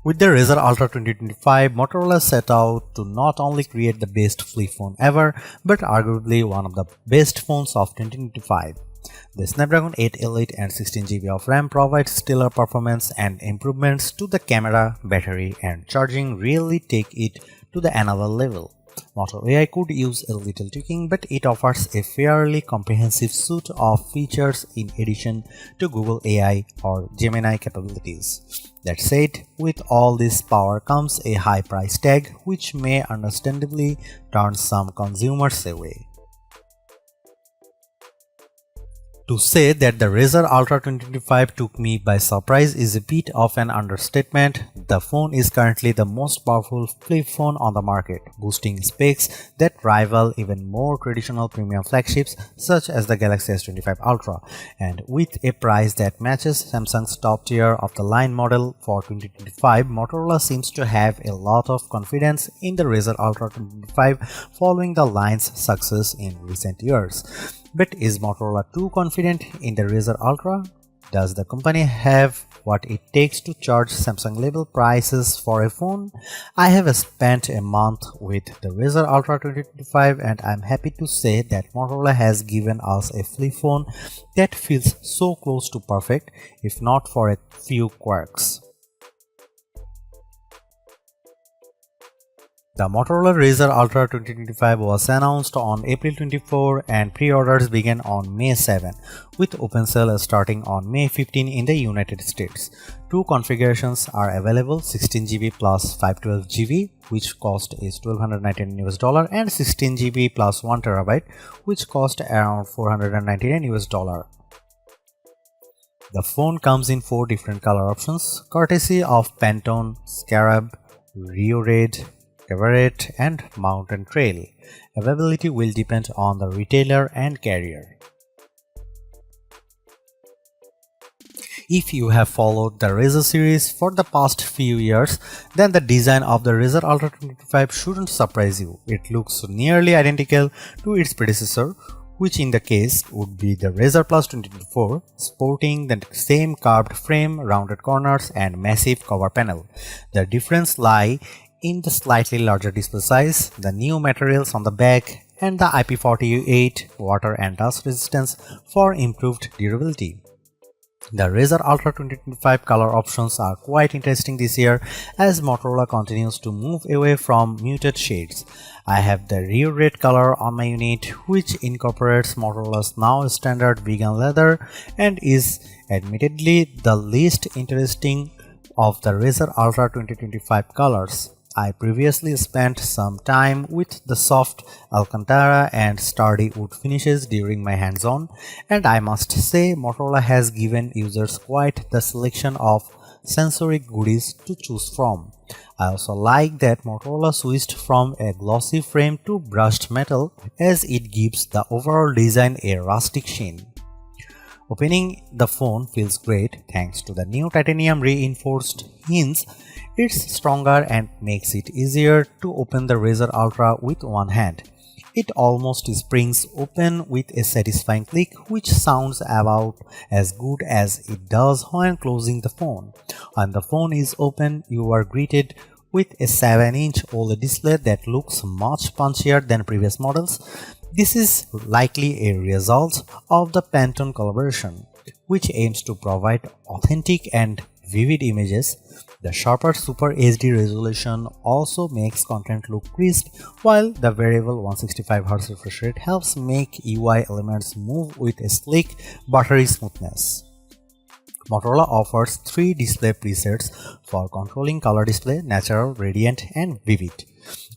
With the Razr Ultra 2025, Motorola set out to not only create the best flip phone ever, but arguably one of the best phones of 2025. The Snapdragon 8 Elite and 16GB of RAM provide stellar performance, and improvements to the camera, battery, and charging really take it to the another level. Moto AI could use a little tweaking, but it offers a fairly comprehensive suite of features in addition to Google AI or Gemini capabilities. That said, with all this power comes a high price tag, which may understandably turn some consumers away. To say that the Razr Ultra 2025 took me by surprise is a bit of an understatement. The phone is currently the most powerful flip phone on the market, boasting specs that rival even more traditional premium flagships such as the Galaxy S25 Ultra, and with a price that matches Samsung's top tier of the line model for 2025, Motorola seems to have a lot of confidence in the Razr Ultra 2025 following the line's success in recent years. But is Motorola too confident in the Razr Ultra? Does the company have what it takes to charge Samsung level prices for a phone? I have spent a month with the Razr Ultra 2025 and I'm happy to say that Motorola has given us a flip phone that feels so close to perfect, if not for a few quirks. The Motorola Razr Ultra 2025 was announced on April 24 and pre-orders began on May 7, with open sale starting on May 15 in the United States. Two configurations are available: 16GB plus 512GB, which cost is $1,299 and 16GB plus 1TB, which cost around $499. The phone comes in 4 different color options, courtesy of Pantone, Scarab, Rio Red, Everett, and Mountain Trail. Availability will depend on the retailer and carrier. If you have followed the Razr series for the past few years, then the design of the Razr Ultra 2025 shouldn't surprise you. It looks nearly identical to its predecessor, which in the case would be the Razr Plus 2024, sporting the same curved frame, rounded corners, and massive cover panel. The difference lies in the slightly larger display size, the new materials on the back, and the IP48 water and dust resistance for improved durability. The Razr Ultra 2025 color options are quite interesting this year as Motorola continues to move away from muted shades. I have the Rio Red color on my unit, which incorporates Motorola's now standard vegan leather and is admittedly the least interesting of the Razr Ultra 2025 colors. I previously spent some time with the soft Alcantara and sturdy wood finishes during my hands-on, and I must say Motorola has given users quite the selection of sensory goodies to choose from. I also like that Motorola switched from a glossy frame to brushed metal, as it gives the overall design a rustic sheen. Opening the phone feels great thanks to the new titanium reinforced hinge. It's stronger and makes it easier to open the Razr Ultra with one hand. It almost springs open with a satisfying click, which sounds about as good as it does when closing the phone. When the phone is open, you are greeted with a 7-inch OLED display that looks much punchier than previous models. This is likely a result of the Pantone collaboration, which aims to provide authentic and vivid images. The sharper Super HD resolution also makes content look crisp, while the variable 165Hz refresh rate helps make UI elements move with a sleek, buttery smoothness. Motorola offers 3 display presets for controlling color display: natural, radiant, and vivid.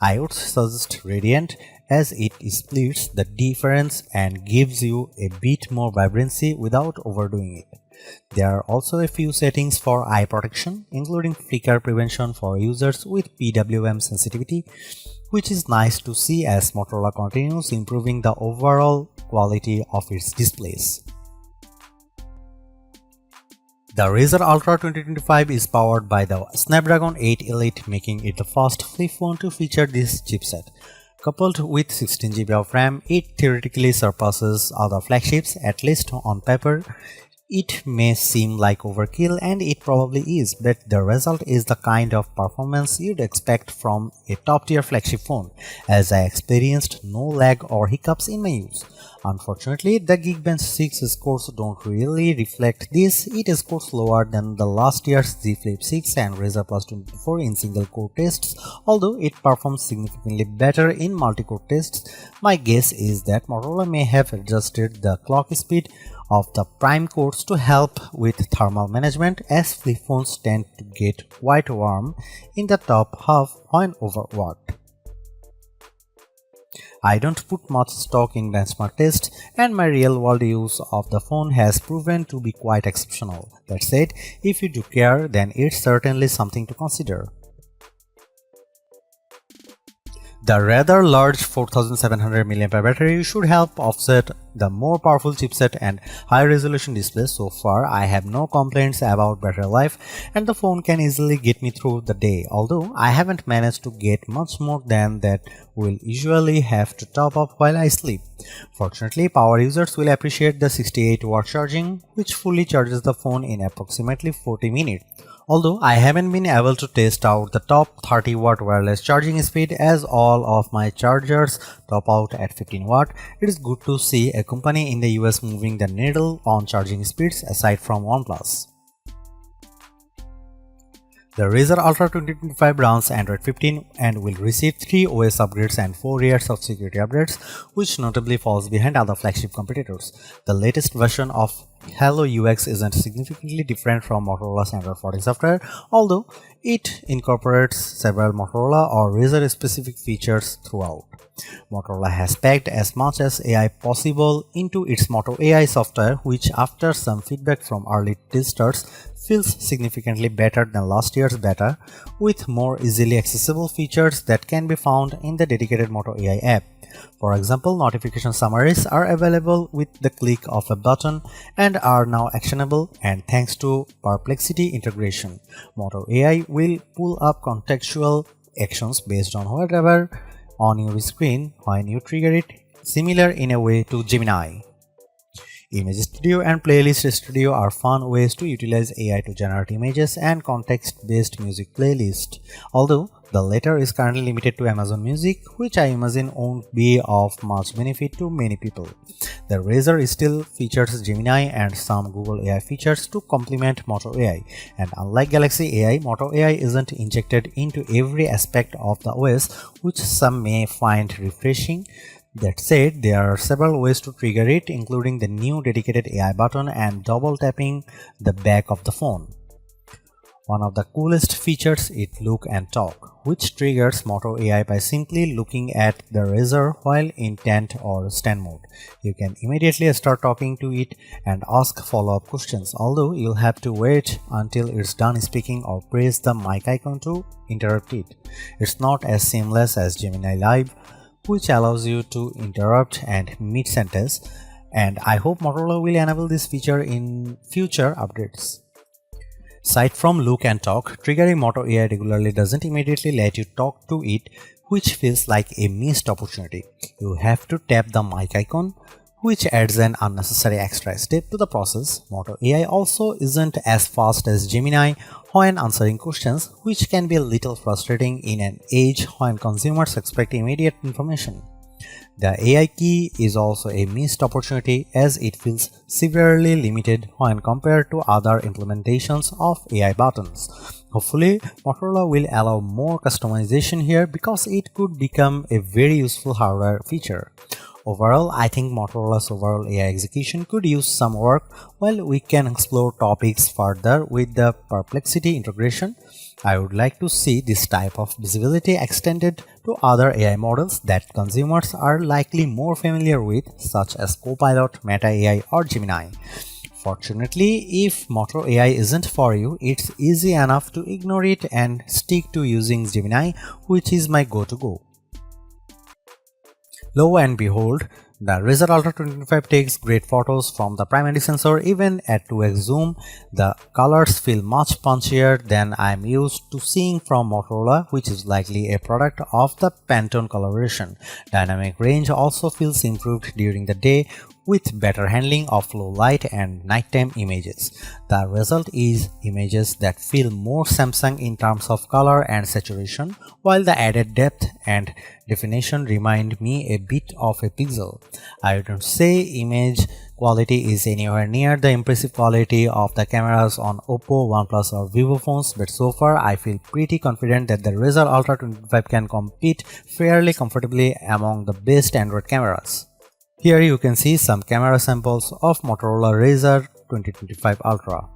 I would suggest radiant as it splits the difference and gives you a bit more vibrancy without overdoing it. There are also a few settings for eye protection, including flicker prevention for users with PWM sensitivity, which is nice to see as Motorola continues improving the overall quality of its displays. The Razr Ultra 2025 is powered by the Snapdragon 8 Elite, making it the first flip phone to feature this chipset. Coupled with 16GB of RAM, it theoretically surpasses other flagships, at least on paper. It may seem like overkill, and it probably is, but the result is the kind of performance you'd expect from a top-tier flagship phone, as I experienced no lag or hiccups in my use. Unfortunately, the Geekbench 6 scores don't really reflect this. It scores lower than the last year's Z Flip 6 and Razr Plus 24 in single-core tests, although it performs significantly better in multi-core tests. My guess is that Motorola may have adjusted the clock speed of the prime cores to help with thermal management, as flip phones tend to get quite warm in the top half when overworked. I don't put much stock in benchmark tests, and my real-world use of the phone has proven to be quite exceptional. That said, if you do care, then it's certainly something to consider. The rather large 4700 mAh battery should help offset the more powerful chipset and high-resolution display. So far, I have no complaints about battery life, and the phone can easily get me through the day, although I haven't managed to get much more than that will usually have to top up while I sleep. Fortunately, power users will appreciate the 68-watt charging, which fully charges the phone in approximately 40 minutes. Although I haven't been able to test out the top 30-watt wireless charging speed, as all of my chargers top out at 15 watt, it is good to see a company in the US moving the needle on charging speeds aside from OnePlus. The Razr Ultra 2025 runs Android 15 and will receive 3 OS upgrades and 4 years of security updates, which notably falls behind other flagship competitors. The latest version of Hello UX isn't significantly different from Motorola's Android 14 software, although it incorporates several Motorola or Razr specific features throughout. Motorola has packed as much as AI possible into its Moto AI software, which after some feedback from early testers feels significantly better than last year's beta, with more easily accessible features that can be found in the dedicated Moto AI app. For example, notification summaries are available with the click of a button and are now actionable, and thanks to Perplexity integration, Moto AI will pull up contextual actions based on whatever on your screen when you trigger it, similar in a way to Gemini. Image Studio and Playlist Studio are fun ways to utilize AI to generate images and context-based music playlists, although the latter is currently limited to Amazon Music, which I imagine won't be of much benefit to many people. The Razr still features Gemini and some Google AI features to complement Moto AI, and unlike Galaxy AI, Moto AI isn't injected into every aspect of the OS, which some may find refreshing. That said, there are several ways to trigger it, including the new dedicated AI button and double tapping the back of the phone. One of the coolest features is Look and Talk, which triggers Moto AI by simply looking at the Razr while in tent or stand mode. You can immediately start talking to it and ask follow-up questions, although you'll have to wait until it's done speaking or press the mic icon to interrupt it. It's not as seamless as Gemini Live, which allows you to interrupt and mid-sentence, and I hope Motorola will enable this feature in future updates. Aside from Look and Talk, triggering Moto AI regularly doesn't immediately let you talk to it, which feels like a missed opportunity. You have to tap the mic icon, which adds an unnecessary extra step to the process. Moto AI also isn't as fast as Gemini when answering questions, which can be a little frustrating in an age when consumers expect immediate information. The AI key is also a missed opportunity, as it feels severely limited when compared to other implementations of AI buttons. Hopefully, Motorola will allow more customization here, because it could become a very useful hardware feature. Overall, I think Motorola's overall AI execution could use some work, while we can explore topics further with the Perplexity integration. I would like to see this type of visibility extended to other AI models that consumers are likely more familiar with, such as Copilot, Meta AI, or Gemini. Fortunately, if Moto AI isn't for you, it's easy enough to ignore it and stick to using Gemini, which is my go-to-go. Lo and behold, the Razr Ultra 2025 takes great photos from the primary sensor. Even at 2x zoom, the colors feel much punchier than I'm used to seeing from Motorola, which is likely a product of the Pantone collaboration. Dynamic range also feels improved during the day, with better handling of low light and nighttime images. The result is images that feel more Samsung in terms of color and saturation, while the added depth and definition remind me a bit of a Pixel. I wouldn't say image quality is anywhere near the impressive quality of the cameras on Oppo, OnePlus or Vivo phones, but so far I feel pretty confident that the Razr Ultra 25 can compete fairly comfortably among the best Android cameras. Here you can see some camera samples of Motorola Razr 2025 Ultra.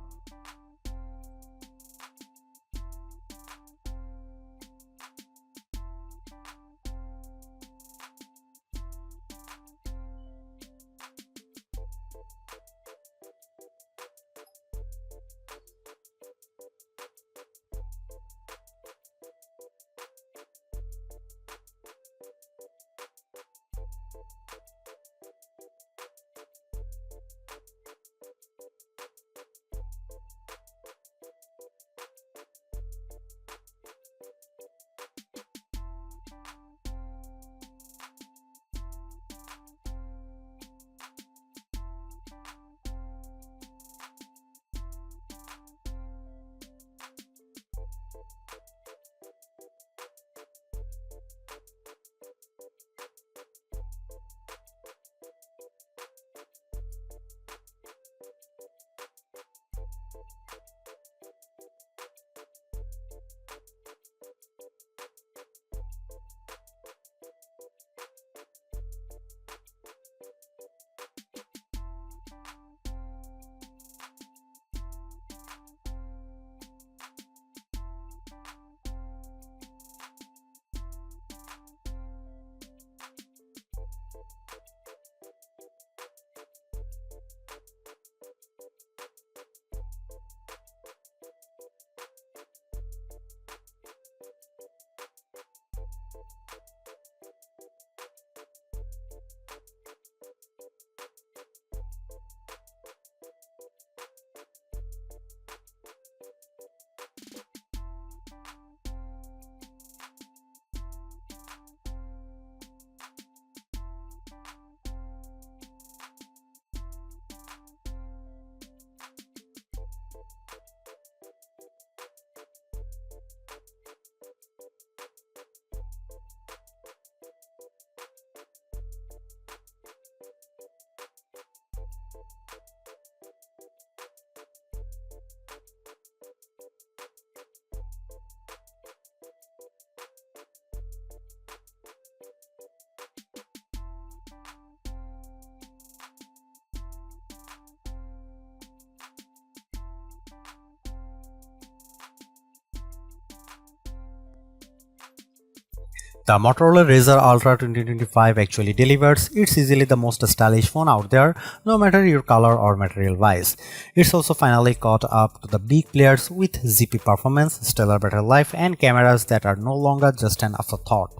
The Motorola Razr Ultra 2025 actually delivers. It's easily the most stylish phone out there, no matter your color or material wise. It's also finally caught up to the big players with zippy performance, stellar battery life, and cameras that are no longer just an afterthought.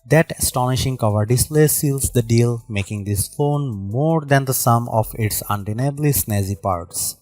That astonishing cover display seals the deal, making this phone more than the sum of its undeniably snazzy parts.